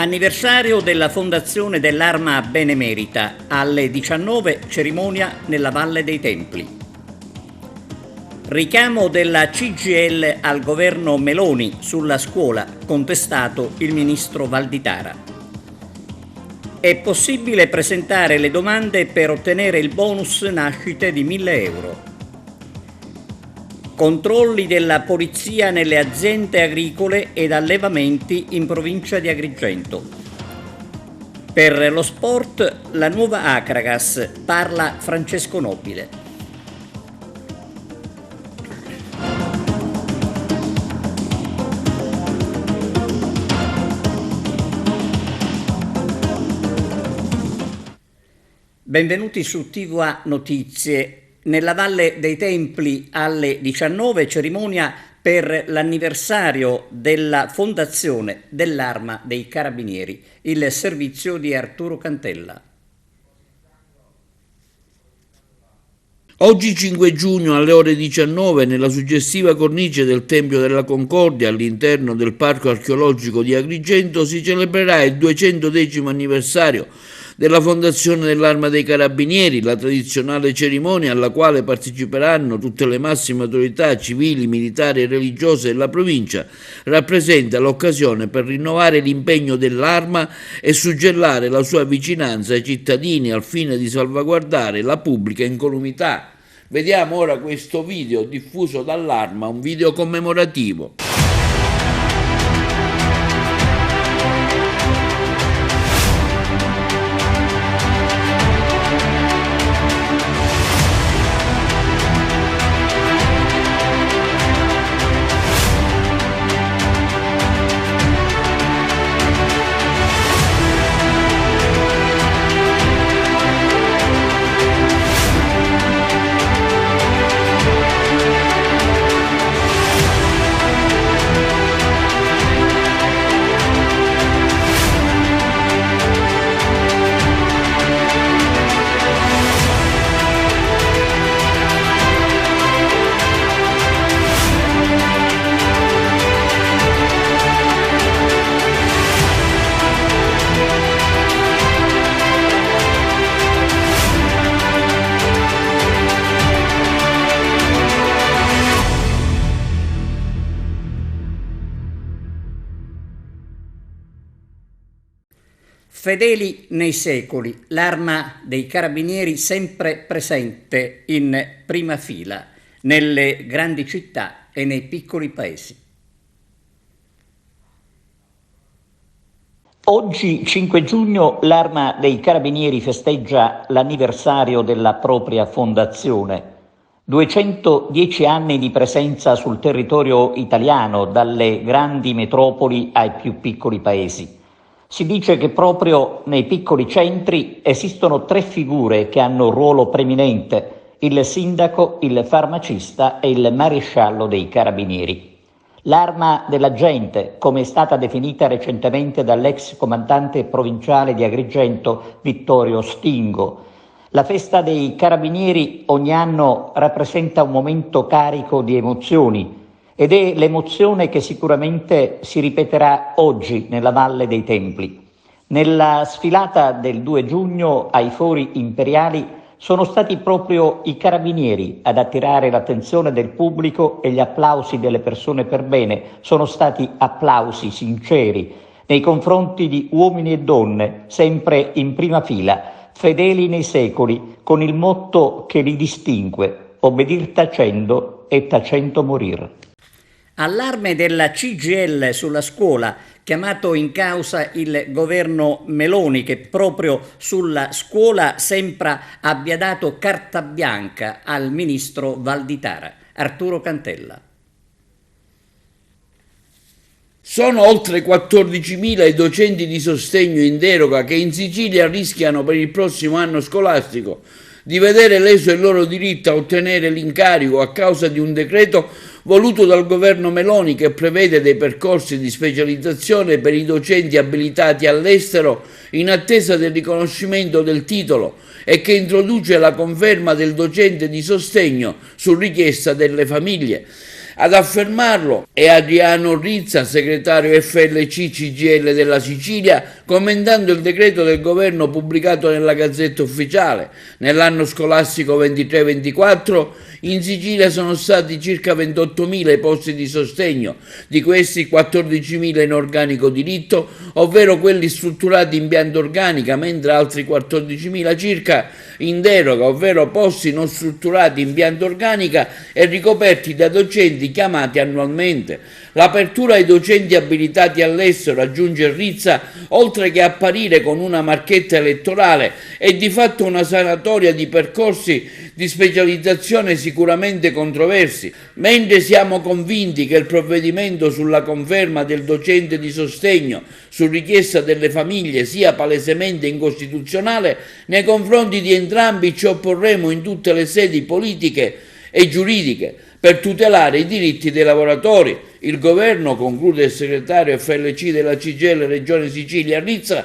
Anniversario della fondazione dell'Arma Benemerita, alle 19 cerimonia nella Valle dei Templi. Richiamo della CGIL al governo Meloni sulla scuola, contestato il ministro Valditara. È possibile presentare le domande per ottenere il bonus nascite di 1.000 euro. Controlli della polizia nelle aziende agricole ed allevamenti in provincia di Agrigento. Per lo sport, la nuova Acragas, parla Francesco Nobile. Benvenuti su TVA Notizie. Nella Valle dei Templi alle 19 cerimonia per l'anniversario della fondazione dell'Arma dei Carabinieri, il servizio di Arturo Cantella. Oggi 5 giugno alle ore 19 nella suggestiva cornice del Tempio della Concordia all'interno del Parco Archeologico di Agrigento si celebrerà il 210° anniversario della fondazione dell'Arma dei Carabinieri, la tradizionale cerimonia alla quale parteciperanno tutte le massime autorità civili, militari e religiose della provincia, rappresenta l'occasione per rinnovare l'impegno dell'Arma e suggellare la sua vicinanza ai cittadini al fine di salvaguardare la pubblica incolumità. Vediamo ora questo video diffuso dall'Arma, un video commemorativo. Fedeli nei secoli, l'Arma dei Carabinieri sempre presente in prima fila, nelle grandi città e nei piccoli paesi. Oggi, 5 giugno, l'Arma dei Carabinieri festeggia l'anniversario della propria fondazione. 210 anni di presenza sul territorio italiano, dalle grandi metropoli ai più piccoli paesi. Si dice che proprio nei piccoli centri esistono 3 figure che hanno un ruolo preminente: il sindaco, il farmacista e il maresciallo dei carabinieri. L'arma della gente, come è stata definita recentemente dall'ex comandante provinciale di Agrigento Vittorio Stingo. La festa dei carabinieri ogni anno rappresenta un momento carico di emozioni, ed è l'emozione che sicuramente si ripeterà oggi nella Valle dei Templi. Nella sfilata del 2 giugno ai Fori Imperiali sono stati proprio i carabinieri ad attirare l'attenzione del pubblico e gli applausi delle persone per bene. Sono stati applausi sinceri nei confronti di uomini e donne, sempre in prima fila, fedeli nei secoli, con il motto che li distingue: obbedir tacendo e tacendo morir. Allarme della CGIL sulla scuola, chiamato in causa il governo Meloni, che proprio sulla scuola sembra abbia dato carta bianca al ministro Valditara. Arturo Cantella. Sono oltre 14.000 i docenti di sostegno in deroga che in Sicilia rischiano per il prossimo anno scolastico di vedere leso il loro diritto a ottenere l'incarico a causa di un decreto voluto dal governo Meloni che prevede dei percorsi di specializzazione per i docenti abilitati all'estero in attesa del riconoscimento del titolo e che introduce la conferma del docente di sostegno su richiesta delle famiglie. Ad affermarlo è Adriano Rizza, segretario FLC CGIL della Sicilia, commentando il decreto del governo pubblicato nella Gazzetta Ufficiale. Nell'anno scolastico 23-24 in Sicilia sono stati circa 28.000 i posti di sostegno, di questi 14.000 in organico diritto, ovvero quelli strutturati in pianta organica, mentre altri 14.000 circa in deroga, ovvero posti non strutturati in pianta organica e ricoperti da docenti chiamati annualmente. L'apertura ai docenti abilitati all'estero, aggiunge Rizza, oltre che apparire con una marchetta elettorale, è di fatto una sanatoria di percorsi di specializzazione sicuramente controversi, mentre siamo convinti che il provvedimento sulla conferma del docente di sostegno su richiesta delle famiglie sia palesemente incostituzionale, nei confronti di entrambi ci opporremo in tutte le sedi politiche e giuridiche per tutelare i diritti dei lavoratori. Il governo, conclude il segretario FLC della CGIL Regione Sicilia Rizza,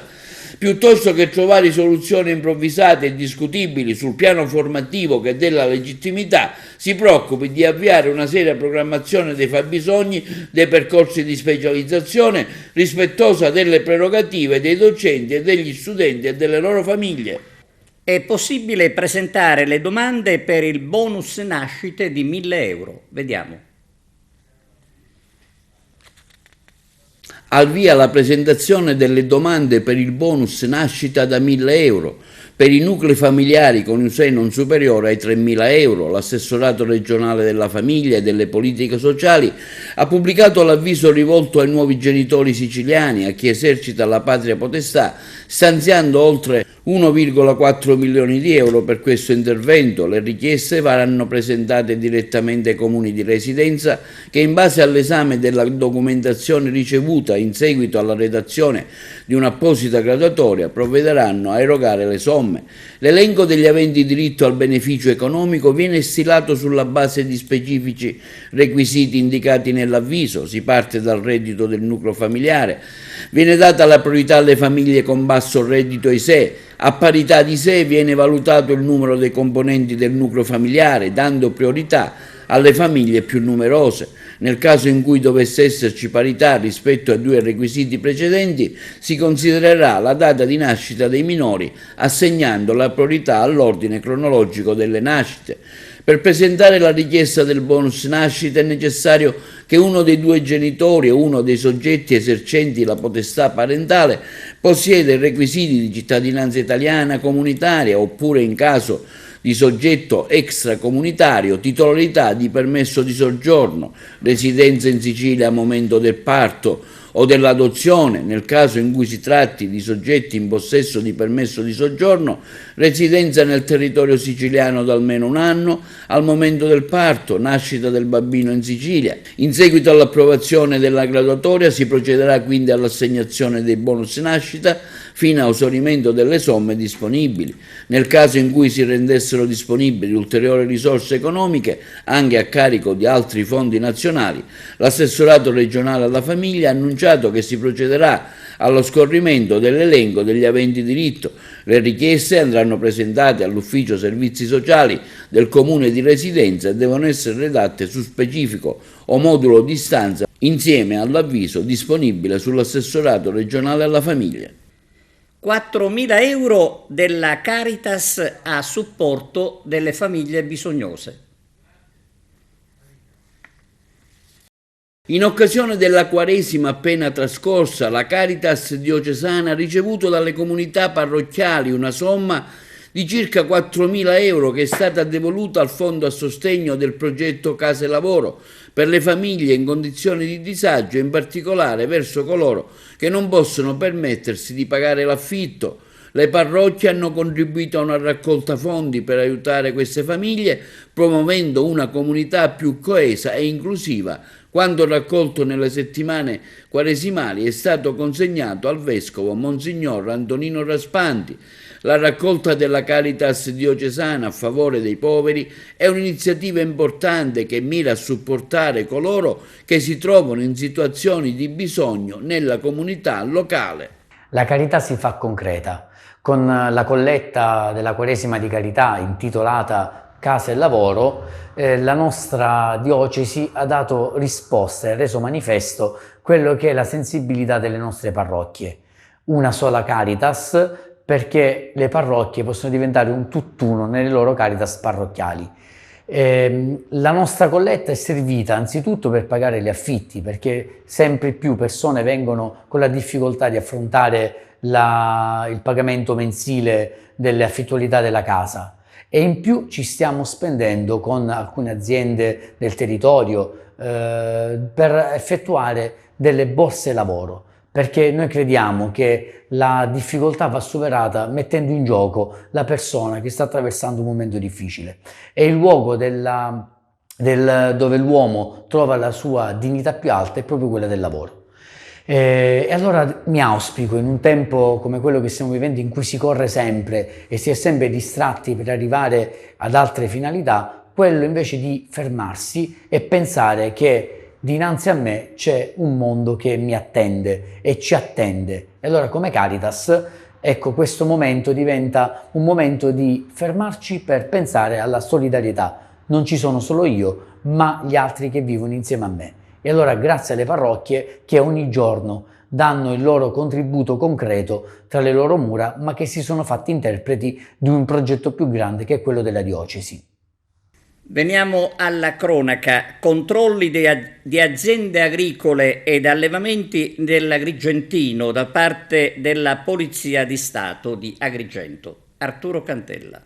piuttosto che trovare soluzioni improvvisate e discutibili sul piano formativo che della legittimità, si preoccupi di avviare una seria programmazione dei fabbisogni, dei percorsi di specializzazione, rispettosa delle prerogative dei docenti e degli studenti e delle loro famiglie. È possibile presentare le domande per il bonus nascite di 1.000 euro. Vediamo. Al via la presentazione delle domande per il bonus nascita da 1.000 euro per i nuclei familiari con un ISEE non superiore ai 3.000 euro. L'assessorato regionale della famiglia e delle politiche sociali ha pubblicato l'avviso rivolto ai nuovi genitori siciliani, a chi esercita la patria potestà, stanziando oltre 1,4 milioni di euro per questo intervento. Le richieste verranno presentate direttamente ai comuni di residenza che, in base all'esame della documentazione ricevuta in seguito alla redazione di un'apposita graduatoria, provvederanno a erogare le somme. L'elenco degli aventi diritto al beneficio economico viene stilato sulla base di specifici requisiti indicati nell'avviso. Si parte dal reddito del nucleo familiare, viene data la priorità alle famiglie con basso reddito ISEE. A parità di ISEE viene valutato il numero dei componenti del nucleo familiare, dando priorità alle famiglie più numerose. Nel caso in cui dovesse esserci parità rispetto ai due requisiti precedenti, si considererà la data di nascita dei minori, assegnando la priorità all'ordine cronologico delle nascite. Per presentare la richiesta del bonus nascita è necessario che uno dei due genitori o uno dei soggetti esercenti la potestà parentale possieda i requisiti di cittadinanza italiana comunitaria, oppure, in caso di soggetto extracomunitario, titolarità di permesso di soggiorno, residenza in Sicilia al momento del parto o dell'adozione. Nel caso in cui si tratti di soggetti in possesso di permesso di soggiorno, residenza nel territorio siciliano da almeno un anno al momento del parto, nascita del bambino in Sicilia. In seguito all'approvazione della graduatoria si procederà quindi all'assegnazione dei bonus nascita fino a esaurimento delle somme disponibili. Nel caso in cui si rendessero disponibili ulteriori risorse economiche, anche a carico di altri fondi nazionali, l'assessorato regionale alla famiglia ha annunciato che si procederà allo scorrimento dell'elenco degli aventi diritto. Le richieste andranno presentate all'ufficio servizi sociali del comune di residenza e devono essere redatte su specifico o modulo di istanza insieme all'avviso disponibile sull'assessorato regionale alla famiglia. 4.000 euro della Caritas a supporto delle famiglie bisognose. In occasione della Quaresima appena trascorsa, la Caritas diocesana ha ricevuto dalle comunità parrocchiali una somma di circa 4.000 euro che è stata devoluta al fondo a sostegno del progetto Casa e Lavoro per le famiglie in condizioni di disagio, in particolare verso coloro che non possono permettersi di pagare l'affitto. Le parrocchie hanno contribuito a una raccolta fondi per aiutare queste famiglie, promuovendo una comunità più coesa e inclusiva. Quanto raccolto nelle settimane quaresimali è stato consegnato al vescovo Monsignor Antonino Raspanti. La raccolta della Caritas diocesana a favore dei poveri è un'iniziativa importante che mira a supportare coloro che si trovano in situazioni di bisogno nella comunità locale. La carità si fa concreta. Con la colletta della Quaresima di carità intitolata casa e lavoro, la nostra diocesi ha dato risposta e ha reso manifesto quello che è la sensibilità delle nostre parrocchie. Una sola Caritas, perché le parrocchie possono diventare un tutt'uno nelle loro Caritas parrocchiali. La nostra colletta è servita anzitutto per pagare gli affitti, perché sempre più persone vengono con la difficoltà di affrontare il pagamento mensile delle affittualità della casa, e in più ci stiamo spendendo con alcune aziende del territorio per effettuare delle borse lavoro, perché noi crediamo che la difficoltà va superata mettendo in gioco la persona che sta attraversando un momento difficile. È il luogo dove l'uomo trova la sua dignità più alta, è proprio quella del lavoro. E allora mi auspico, in un tempo come quello che stiamo vivendo, in cui si corre sempre e si è sempre distratti per arrivare ad altre finalità, quello invece di fermarsi e pensare che dinanzi a me c'è un mondo che mi attende e ci attende. E allora, come Caritas, ecco, questo momento diventa un momento di fermarci per pensare alla solidarietà. Non ci sono solo io, ma gli altri che vivono insieme a me. E allora grazie alle parrocchie che ogni giorno danno il loro contributo concreto tra le loro mura, ma che si sono fatti interpreti di un progetto più grande, che è quello della diocesi. Veniamo alla cronaca. Controlli di aziende agricole ed allevamenti dell'Agrigentino da parte della Polizia di Stato di Agrigento. Arturo Cantella.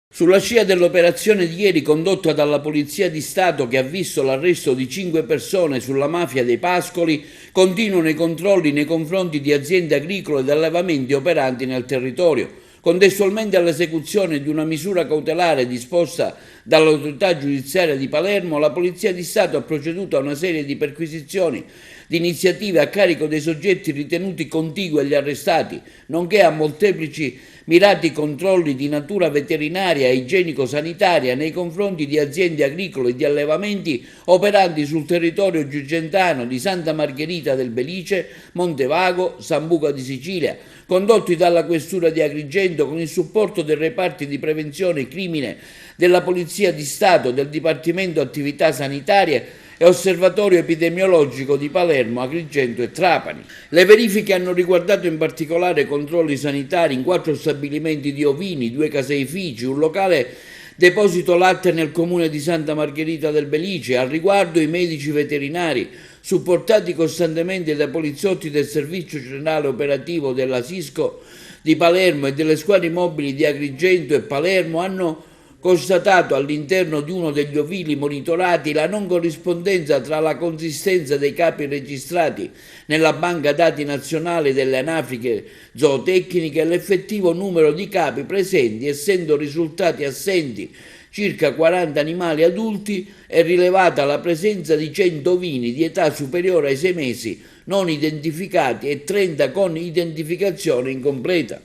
Sulla scia dell'operazione di ieri condotta dalla Polizia di Stato, che ha visto l'arresto di 5 persone sulla mafia dei pascoli, continuano i controlli nei confronti di aziende agricole ed allevamenti operanti nel territorio. Contestualmente all'esecuzione di una misura cautelare disposta dall'autorità giudiziaria di Palermo, la Polizia di Stato ha proceduto a una serie di perquisizioni di iniziative a carico dei soggetti ritenuti contigui agli arrestati, nonché a molteplici mirati controlli di natura veterinaria e igienico-sanitaria nei confronti di aziende agricole e di allevamenti operanti sul territorio giugentano di Santa Margherita del Belice, Montevago, Sambuca di Sicilia, condotti dalla Questura di Agrigento con il supporto dei reparti di prevenzione crimine della Polizia di Stato, del Dipartimento Attività Sanitarie e Osservatorio Epidemiologico di Palermo, Agrigento e Trapani. Le verifiche hanno riguardato in particolare controlli sanitari in 4 stabilimenti di ovini, 2 caseifici, un locale deposito latte nel comune di Santa Margherita del Belice. Al riguardo i medici veterinari, supportati costantemente dai poliziotti del Servizio Generale Operativo della Sisco di Palermo e delle squadre mobili di Agrigento e Palermo, hanno constatato all'interno di uno degli ovili monitorati la non corrispondenza tra la consistenza dei capi registrati nella banca dati nazionale delle anafiche zootecniche e l'effettivo numero di capi presenti, essendo risultati assenti circa 40 animali adulti e rilevata la presenza di 100 ovini di età superiore ai 6 mesi non identificati e 30 con identificazione incompleta.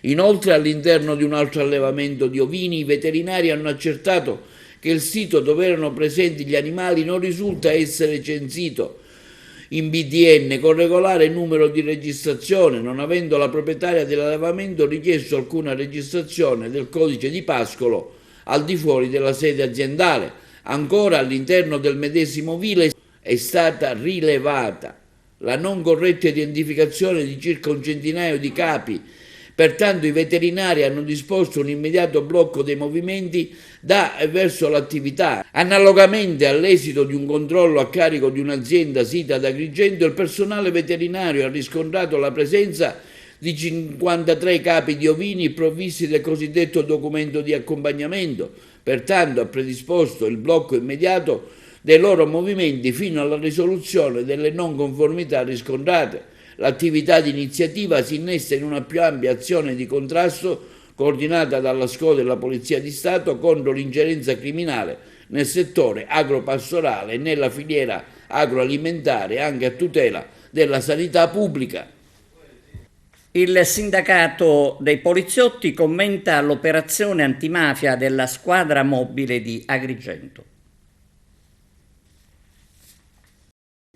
Inoltre, all'interno di un altro allevamento di ovini, i veterinari hanno accertato che il sito dove erano presenti gli animali non risulta essere censito in BDN con regolare numero di registrazione, non avendo la proprietaria dell'allevamento richiesto alcuna registrazione del codice di pascolo al di fuori della sede aziendale. Ancora, all'interno del medesimo ovile è stata rilevata la non corretta identificazione di circa un centinaio di capi. Pertanto i veterinari hanno disposto un immediato blocco dei movimenti da e verso l'attività. Analogamente all'esito di un controllo a carico di un'azienda sita ad Agrigento, il personale veterinario ha riscontrato la presenza di 53 capi di ovini provvisti del cosiddetto documento di accompagnamento. Pertanto ha predisposto il blocco immediato dei loro movimenti fino alla risoluzione delle non conformità riscontrate. L'attività di iniziativa si innesta in una più ampia azione di contrasto coordinata dalla SCO della Polizia di Stato contro l'ingerenza criminale nel settore agropastorale e nella filiera agroalimentare, anche a tutela della sanità pubblica. Il sindacato dei poliziotti commenta l'operazione antimafia della squadra mobile di Agrigento.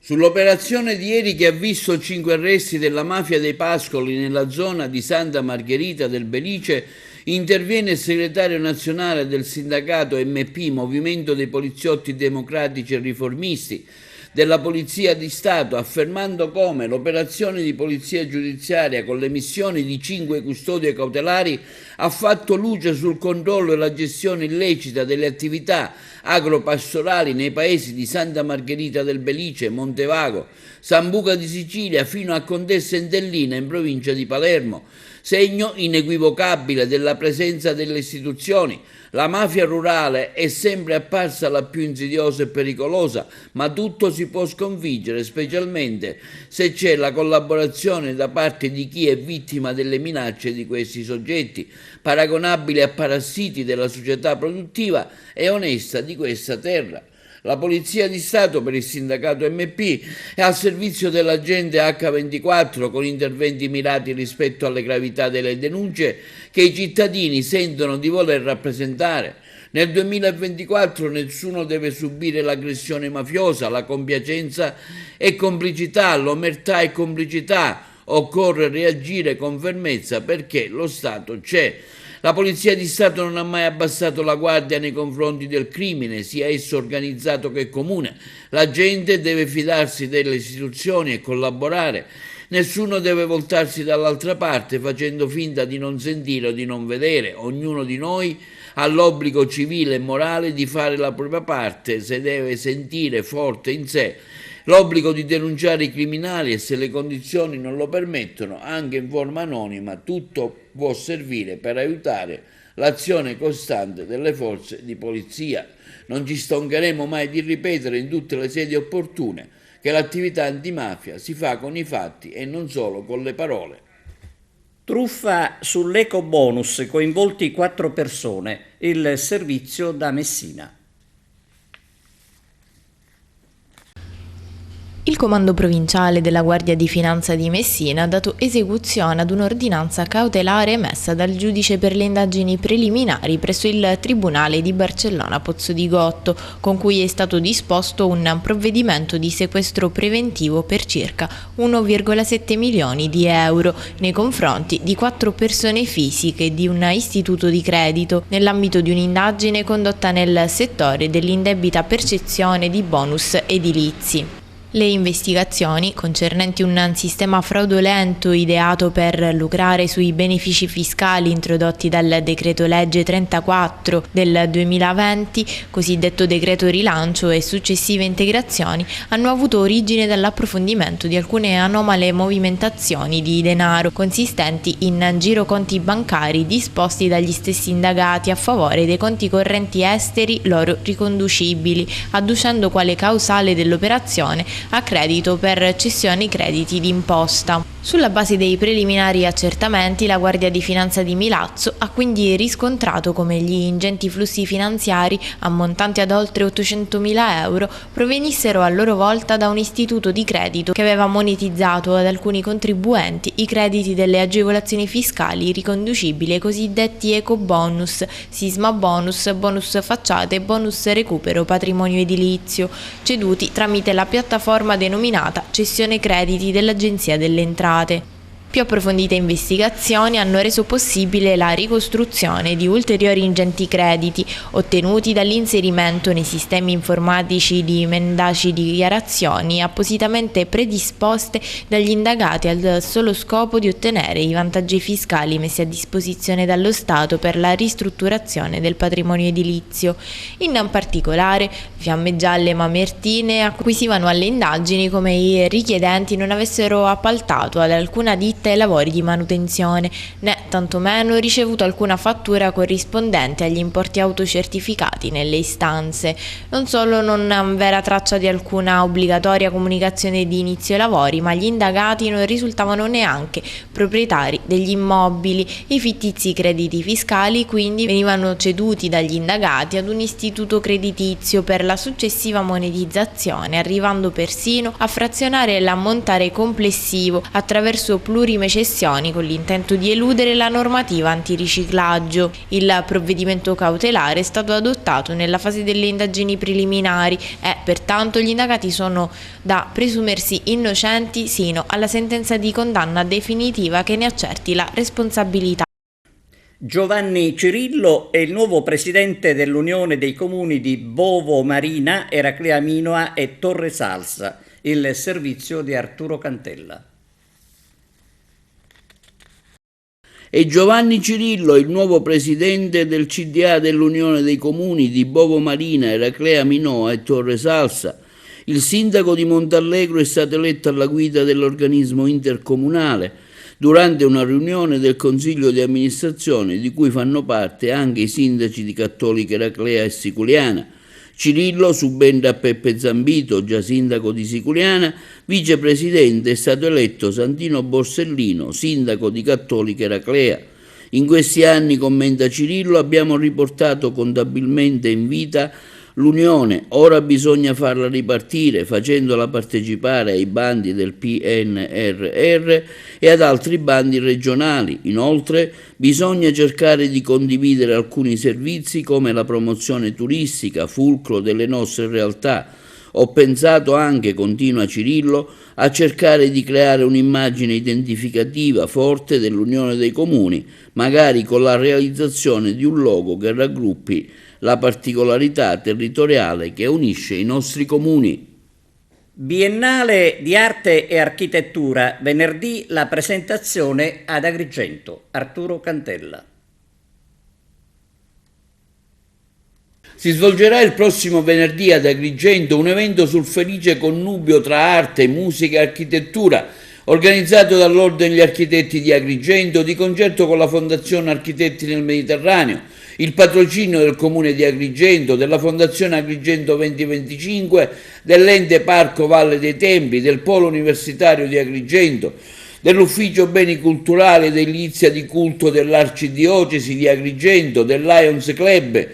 Sull'operazione di ieri, che ha visto 5 arresti della mafia dei pascoli nella zona di Santa Margherita del Belice, Interviene il segretario nazionale del sindacato MP, Movimento dei Poliziotti Democratici e Riformisti, della Polizia di Stato, affermando come l'operazione di polizia giudiziaria con l'emissione di 5 custodie cautelari ha fatto luce sul controllo e la gestione illecita delle attività agropastorali nei paesi di Santa Margherita del Belice, Montevago, Sambuca di Sicilia fino a Contessa Entellina in provincia di Palermo, segno inequivocabile della presenza delle istituzioni. La mafia rurale è sempre apparsa la più insidiosa e pericolosa, ma tutto si può sconfiggere, specialmente se c'è la collaborazione da parte di chi è vittima delle minacce di questi soggetti, paragonabili a parassiti della società produttiva e onesta di questa terra. La Polizia di Stato per il sindacato MP è al servizio dell'agente H24 con interventi mirati rispetto alle gravità delle denunce che i cittadini sentono di voler rappresentare. Nel 2024 nessuno deve subire l'aggressione mafiosa, la compiacenza e complicità, l'omertà e complicità. Occorre reagire con fermezza perché lo Stato c'è. La Polizia di Stato non ha mai abbassato la guardia nei confronti del crimine, sia esso organizzato che comune. La gente deve fidarsi delle istituzioni e collaborare. Nessuno deve voltarsi dall'altra parte facendo finta di non sentire o di non vedere. Ognuno di noi ha l'obbligo civile e morale di fare la propria parte, se deve sentire forte in sé l'obbligo di denunciare i criminali e, se le condizioni non lo permettono, anche in forma anonima. Tutto può servire per aiutare l'azione costante delle forze di polizia. Non ci stancheremo mai di ripetere in tutte le sedi opportune che l'attività antimafia si fa con i fatti e non solo con le parole. Truffa sull'ecobonus, coinvolti 4 persone, il servizio da Messina. Il Comando Provinciale della Guardia di Finanza di Messina ha dato esecuzione ad un'ordinanza cautelare emessa dal giudice per le indagini preliminari presso il Tribunale di Barcellona Pozzo di Gotto, con cui è stato disposto un provvedimento di sequestro preventivo per circa 1,7 milioni di euro nei confronti di 4 persone fisiche di un istituto di credito nell'ambito di un'indagine condotta nel settore dell'indebita percezione di bonus edilizi. Le investigazioni, concernenti un sistema fraudolento ideato per lucrare sui benefici fiscali introdotti dal decreto legge 34 del 2020, cosiddetto decreto rilancio, e successive integrazioni, hanno avuto origine dall'approfondimento di alcune anomale movimentazioni di denaro consistenti in giroconti bancari disposti dagli stessi indagati a favore dei conti correnti esteri loro riconducibili, adducendo quale causale dell'operazione a credito per cessioni crediti d'imposta. Sulla base dei preliminari accertamenti, la Guardia di Finanza di Milazzo ha quindi riscontrato come gli ingenti flussi finanziari, ammontanti ad oltre 800.000 euro, provenissero a loro volta da un istituto di credito che aveva monetizzato ad alcuni contribuenti i crediti delle agevolazioni fiscali riconducibili ai cosiddetti ecobonus, sisma bonus, bonus facciate e bonus recupero patrimonio edilizio, ceduti tramite la piattaforma denominata Cessione Crediti dell'Agenzia delle Entrate. Più approfondite investigazioni hanno reso possibile la ricostruzione di ulteriori ingenti crediti ottenuti dall'inserimento nei sistemi informatici di mendaci dichiarazioni appositamente predisposte dagli indagati al solo scopo di ottenere i vantaggi fiscali messi a disposizione dallo Stato per la ristrutturazione del patrimonio edilizio. In particolare, Fiamme Gialle e Mamertine acquisivano alle indagini come i richiedenti non avessero appaltato ad alcuna ditta i lavori di manutenzione, né tantomeno ricevuto alcuna fattura corrispondente agli importi autocertificati nelle istanze. Non solo non v'era traccia di alcuna obbligatoria comunicazione di inizio lavori, ma gli indagati non risultavano neanche proprietari degli immobili. I fittizi crediti fiscali quindi venivano ceduti dagli indagati ad un istituto creditizio per la successiva monetizzazione, arrivando persino a frazionare l'ammontare complessivo attraverso plurime cessioni con l'intento di eludere la normativa antiriciclaggio. Il provvedimento cautelare è stato adottato nella fase delle indagini preliminari e pertanto gli indagati sono da presumersi innocenti sino alla sentenza di condanna definitiva che ne accerti la responsabilità. Giovanni Cirillo è il nuovo presidente dell'Unione dei Comuni di Bovo Marina, Eraclea Minoa e Torre Salsa, il servizio di Arturo Cantella. E Giovanni Cirillo, il nuovo presidente del CDA dell'Unione dei Comuni di Bovo Marina, Eraclea Minoa e Torre Salsa. Il sindaco di Montallegro è stato eletto alla guida dell'organismo intercomunale durante una riunione del Consiglio di amministrazione di cui fanno parte anche i sindaci di Cattolica Eraclea e Siculiana. Cirillo subentra a Peppe Zambito, già sindaco di Siculiana, vicepresidente è stato eletto Santino Borsellino, sindaco di Cattolica Eraclea. In questi anni, commenta Cirillo, abbiamo riportato contabilmente in vita l'Unione, ora bisogna farla ripartire facendola partecipare ai bandi del PNRR e ad altri bandi regionali. Inoltre bisogna cercare di condividere alcuni servizi come la promozione turistica, fulcro delle nostre realtà. Ho pensato anche, continua Cirillo, a cercare di creare un'immagine identificativa forte dell'Unione dei Comuni, magari con la realizzazione di un logo che raggruppi la particolarità territoriale che unisce i nostri comuni. Biennale di Arte e Architettura, venerdì la presentazione ad Agrigento, Arturo Cantella. Si svolgerà il prossimo venerdì ad Agrigento un evento sul felice connubio tra arte, musica e architettura, organizzato dall'Ordine degli Architetti di Agrigento, di concerto con la Fondazione Architetti nel Mediterraneo, il patrocinio del Comune di Agrigento, della Fondazione Agrigento 2025, dell'Ente Parco Valle dei Templi, del Polo Universitario di Agrigento, dell'Ufficio Beni Culturali ed Edilizia di Culto dell'Arcidiocesi di Agrigento, del Lions Club,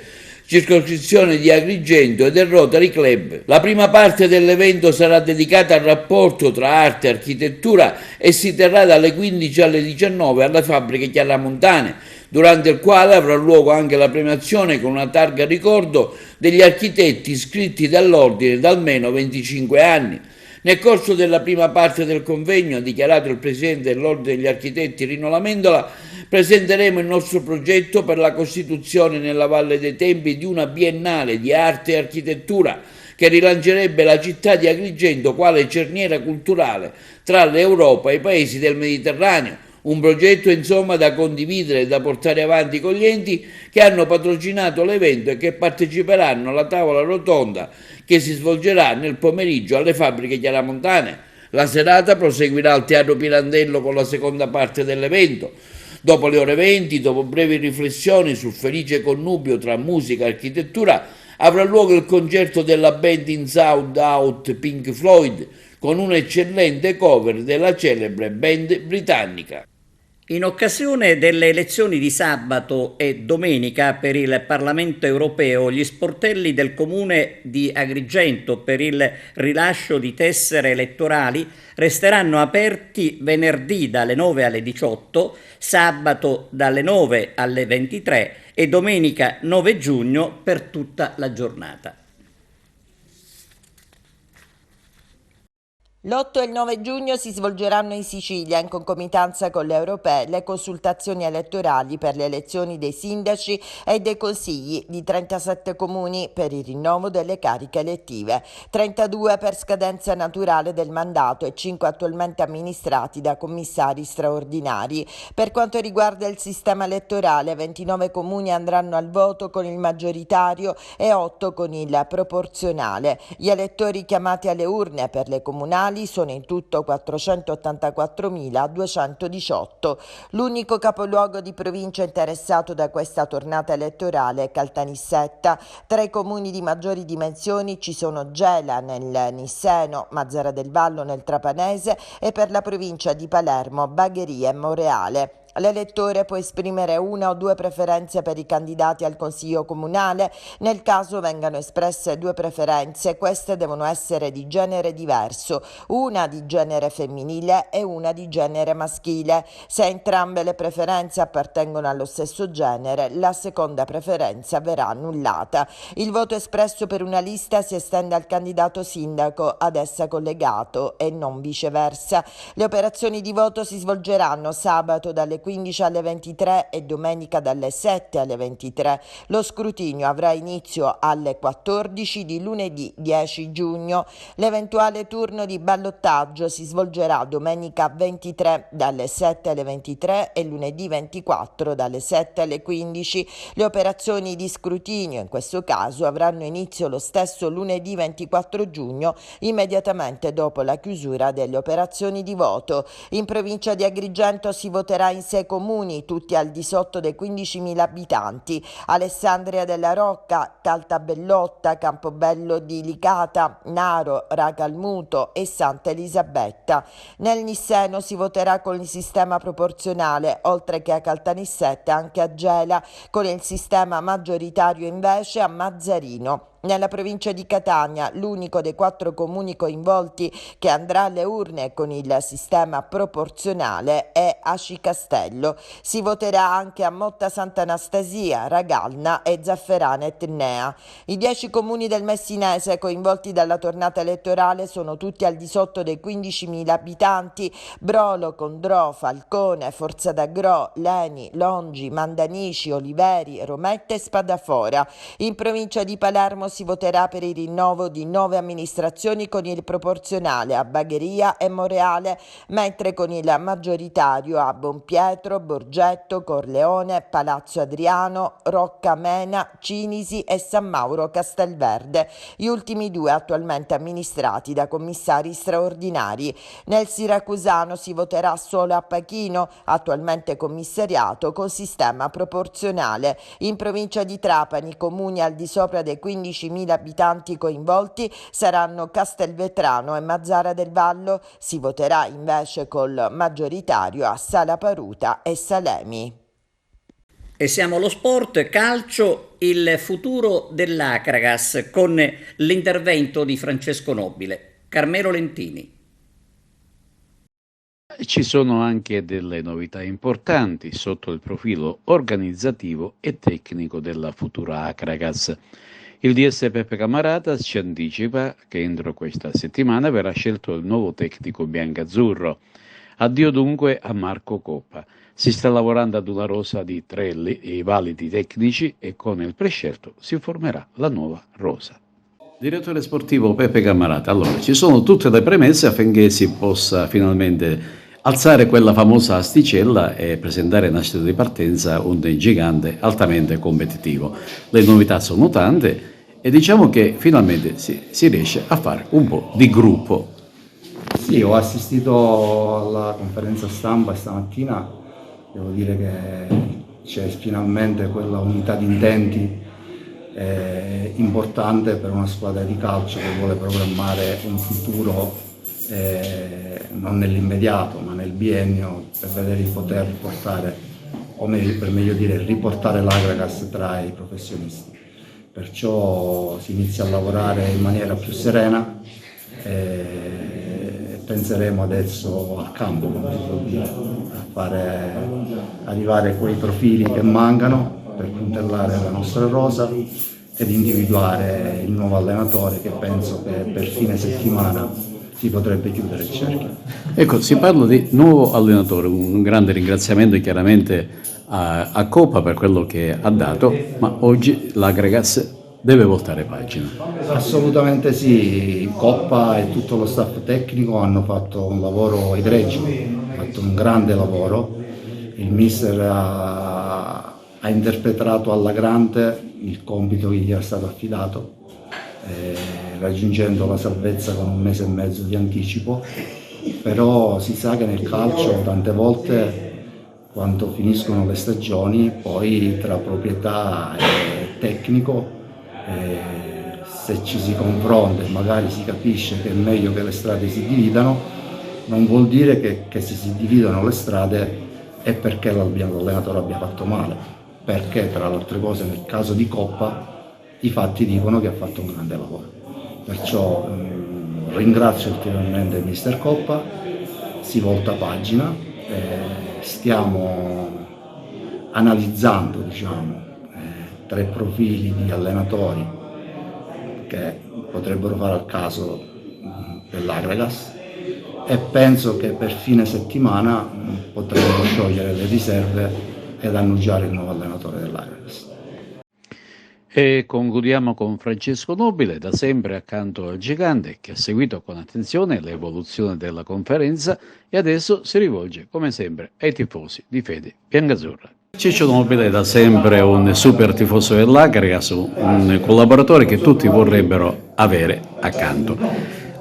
circoscrizione di Agrigento e del Rotary Club. La prima parte dell'evento sarà dedicata al rapporto tra arte e architettura e si terrà dalle 15 alle 19 alle fabbriche Chiaramontane, durante il quale avrà luogo anche la premiazione con una targa ricordo degli architetti iscritti dall'ordine da almeno 25 anni. Nel corso della prima parte del convegno, ha dichiarato il presidente dell'Ordine degli Architetti Rino Lamendola, presenteremo il nostro progetto per la costituzione nella Valle dei Templi di una biennale di arte e architettura che rilancerebbe la città di Agrigento quale cerniera culturale tra l'Europa e i paesi del Mediterraneo. Un progetto insomma da condividere e da portare avanti con gli enti che hanno patrocinato l'evento e che parteciperanno alla tavola rotonda che si svolgerà nel pomeriggio alle fabbriche Chiaramontane. La serata proseguirà al Teatro Pirandello con la seconda parte dell'evento. Dopo le ore 20, dopo brevi riflessioni sul felice connubio tra musica e architettura, avrà luogo il concerto della band Inside Out Pink Floyd con un'eccellente cover della celebre band britannica. In occasione delle elezioni di sabato e domenica per il Parlamento europeo, gli sportelli del Comune di Agrigento per il rilascio di tessere elettorali resteranno aperti venerdì dalle 9 alle 18, sabato dalle 9 alle 23 e domenica 9 giugno per tutta la giornata. L'8 e il 9 giugno si svolgeranno in Sicilia, in concomitanza con le europee, le consultazioni elettorali per le elezioni dei sindaci e dei consigli di 37 comuni per il rinnovo delle cariche elettive, 32 per scadenza naturale del mandato e 5 attualmente amministrati da commissari straordinari. Per quanto riguarda il sistema elettorale, 29 comuni andranno al voto con il maggioritario e 8 con il proporzionale. Gli elettori chiamati alle urne per le comunali sono in tutto 484.218. L'unico capoluogo di provincia interessato da questa tornata elettorale è Caltanissetta. Tra i comuni di maggiori dimensioni ci sono Gela nel Nisseno, Mazara del Vallo nel Trapanese e per la provincia di Palermo Bagheria e Monreale. L'elettore può esprimere una o due preferenze per i candidati al Consiglio Comunale. Nel caso vengano espresse due preferenze, queste devono essere di genere diverso, una di genere femminile e una di genere maschile. Se entrambe le preferenze appartengono allo stesso genere, la seconda preferenza verrà annullata. Il voto espresso per una lista si estende al candidato sindaco ad essa collegato e non viceversa. Le operazioni di voto si svolgeranno sabato dalle dalle 15 alle 23 e domenica dalle 7 alle 23. Lo scrutinio avrà inizio alle 14 di lunedì 10 giugno. L'eventuale turno di ballottaggio si svolgerà domenica 23 dalle 7 alle 23 e lunedì 24 dalle 7 alle 15. Le operazioni di scrutinio in questo caso avranno inizio lo stesso lunedì 24 giugno, immediatamente dopo la chiusura delle operazioni di voto. In provincia di Agrigento si voterà in 6 comuni, tutti al di sotto dei 15.000 abitanti: Alessandria della Rocca, Caltabellotta, Campobello di Licata, Naro, Racalmuto e Santa Elisabetta. Nel Nisseno si voterà con il sistema proporzionale, oltre che a Caltanissetta anche a Gela, con il sistema maggioritario invece a Mazzarino. Nella provincia di Catania, l'unico dei 4 comuni coinvolti che andrà alle urne con il sistema proporzionale è Aci Castello. Si voterà anche a Motta Sant'Anastasia, Ragalna e Zafferana Etnea. I 10 comuni del Messinese coinvolti dalla tornata elettorale sono tutti al di sotto dei 15.000 abitanti: Brolo, Condrò, Falcone, Forza d'Agro, Leni, Longi, Mandanici, Oliveri, Romette e Spadafora. In provincia di Palermo si voterà per il rinnovo di 9 amministrazioni con il proporzionale a Bagheria e Monreale, mentre con il maggioritario a Bonpietro, Borgetto, Corleone, Palazzo Adriano, Rocca Mena, Cinisi e San Mauro Castelverde, gli ultimi 2 attualmente amministrati da commissari straordinari. Nel siracusano si voterà solo a Pachino, attualmente commissariato con sistema proporzionale. In provincia di Trapani, comuni al di sopra dei 15.000 abitanti coinvolti saranno Castelvetrano e Mazzara del Vallo. Si voterà invece col maggioritario a Salaparuta e Salemi. E siamo allo sport, calcio, il futuro dell'Acragas con l'intervento di Francesco Nobile. Carmelo Lentini. Ci sono anche delle novità importanti sotto il profilo organizzativo e tecnico della futura Acragas. Il DS Peppe Camaratas ci anticipa che entro questa settimana verrà scelto il nuovo tecnico biancazzurro. Addio dunque a Marco Coppa. Si sta lavorando ad una rosa di 3 validi tecnici e con il prescelto si formerà la nuova rosa. Direttore sportivo Peppe Camarata, allora ci sono tutte le premesse affinché si possa finalmente alzare quella famosa asticella e presentare in ascita di partenza un gigante altamente competitivo. Le novità sono tante e diciamo che finalmente si riesce a fare un po' di gruppo. Sì, ho assistito alla conferenza stampa stamattina, devo dire che c'è finalmente quella unità di intenti importante per una squadra di calcio che vuole programmare un futuro non nell'immediato ma nel biennio, per vedere di poter riportare, o meglio, per meglio dire, riportare l'Acragas tra i professionisti. Perciò si inizia a lavorare in maniera più serena e penseremo adesso al campo, come si può dire, a fare arrivare quei profili che mancano per puntellare la nostra rosa ed individuare il nuovo allenatore che penso che per fine settimana si potrebbe chiudere il cerchio. Ecco, si parla di nuovo allenatore, un grande ringraziamento chiaramente a Coppa per quello che ha dato, ma oggi l'Acragas deve voltare pagina. Assolutamente sì, Coppa e tutto lo staff tecnico hanno fatto un lavoro egregio, hanno fatto un grande lavoro, il mister ha interpretato alla grande il compito che gli era stato affidato, raggiungendo la salvezza con 1 mese e mezzo di anticipo, però si sa che nel calcio tante volte quando finiscono le stagioni poi tra proprietà e tecnico se ci si confronta e magari si capisce che è meglio che le strade si dividano, non vuol dire che se si dividono le strade è perché l'allenatore abbia fatto male, perché tra le altre cose nel caso di Coppa i fatti dicono che ha fatto un grande lavoro. Perciò ringrazio ulteriormente il mister Coppa, si volta pagina, stiamo analizzando 3 profili di allenatori che potrebbero fare al caso dell'Acragas e penso che per fine settimana potremo sciogliere le riserve ed annunciare il nuovo allenatore dell'Agragas. E concludiamo con Francesco Nobile, da sempre accanto al gigante, che ha seguito con attenzione l'evoluzione della conferenza e adesso si rivolge, come sempre, ai tifosi di fede biancazzurra. Ciccio Nobile è da sempre un super tifoso dell'Agragas, un collaboratore che tutti vorrebbero avere accanto.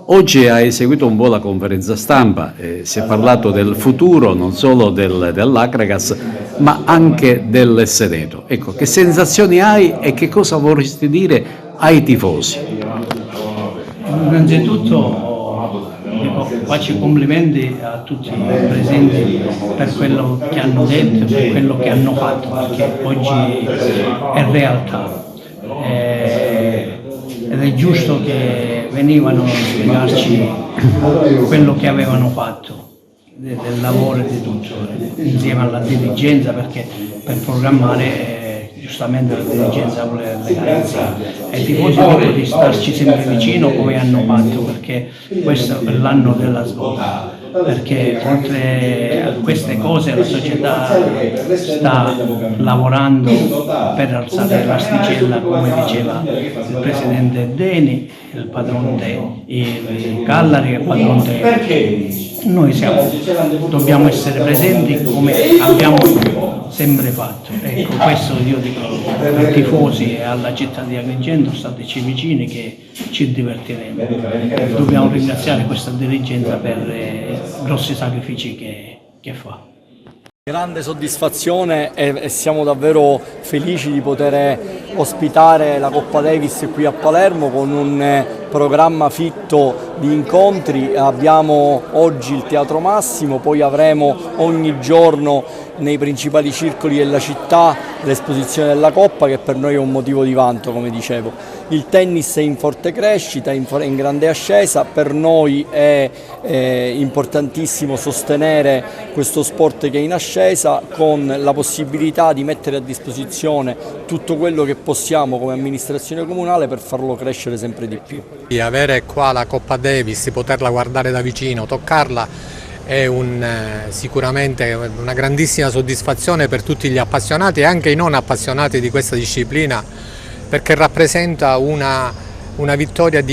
Oggi ha eseguito un po' la conferenza stampa, si è parlato del futuro non solo dell'Agragas ma anche del Seneto. Ecco, che sensazioni hai e che cosa vorresti dire ai tifosi? Innanzitutto faccio i complimenti a tutti i presenti per quello che hanno detto, per quello che hanno fatto, perché oggi è realtà. Ed è giusto che venivano a spiegarci quello che avevano fatto, del lavoro e di tutto, insieme alla dirigenza, perché per programmare giustamente la dirigenza vuole le garanzie e i tifosi dicono di starci sempre vicino come hanno fatto, perché questo è l'anno della svolta, perché oltre a queste cose la società sta lavorando per alzare l'asticella, come diceva il presidente Deni, il padrone il Callari e il padrone. Noi dobbiamo essere presenti come abbiamo sempre fatto. Ecco, questo io dico ai tifosi e alla città di Agrigento, stateci vicini che ci divertiremo. Dobbiamo ringraziare questa dirigenza per i grossi sacrifici che fa. Grande soddisfazione e siamo davvero felici di poter ospitare la Coppa Davis qui a Palermo con un programma fitto di incontri. Abbiamo oggi il Teatro Massimo, poi avremo ogni giorno nei principali circoli della città l'esposizione della Coppa, che per noi è un motivo di vanto, come dicevo. Il tennis è in forte crescita, in grande ascesa, per noi è importantissimo sostenere questo sport che è in ascesa, con la possibilità di mettere a disposizione tutto quello che possiamo come amministrazione comunale per farlo crescere sempre di più. Avere qua la Coppa Davis, poterla guardare da vicino, toccarla, è sicuramente una grandissima soddisfazione per tutti gli appassionati e anche i non appassionati di questa disciplina, perché rappresenta una vittoria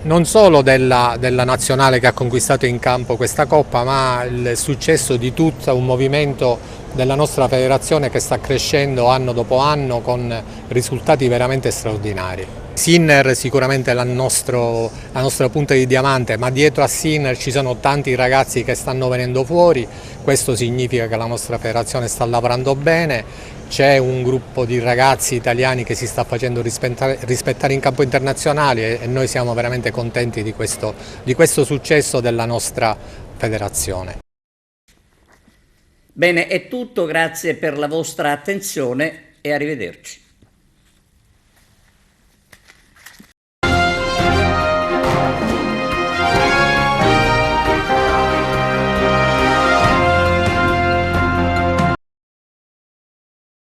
non solo della nazionale che ha conquistato in campo questa Coppa, ma il successo di tutto un movimento della nostra federazione che sta crescendo anno dopo anno con risultati veramente straordinari. Sinner sicuramente è la nostra punta di diamante, ma dietro a Sinner ci sono tanti ragazzi che stanno venendo fuori, questo significa che la nostra federazione sta lavorando bene. C'è un gruppo di ragazzi italiani che si sta facendo rispettare in campo internazionale e noi siamo veramente contenti di questo successo della nostra federazione. Bene, è tutto, grazie per la vostra attenzione e arrivederci.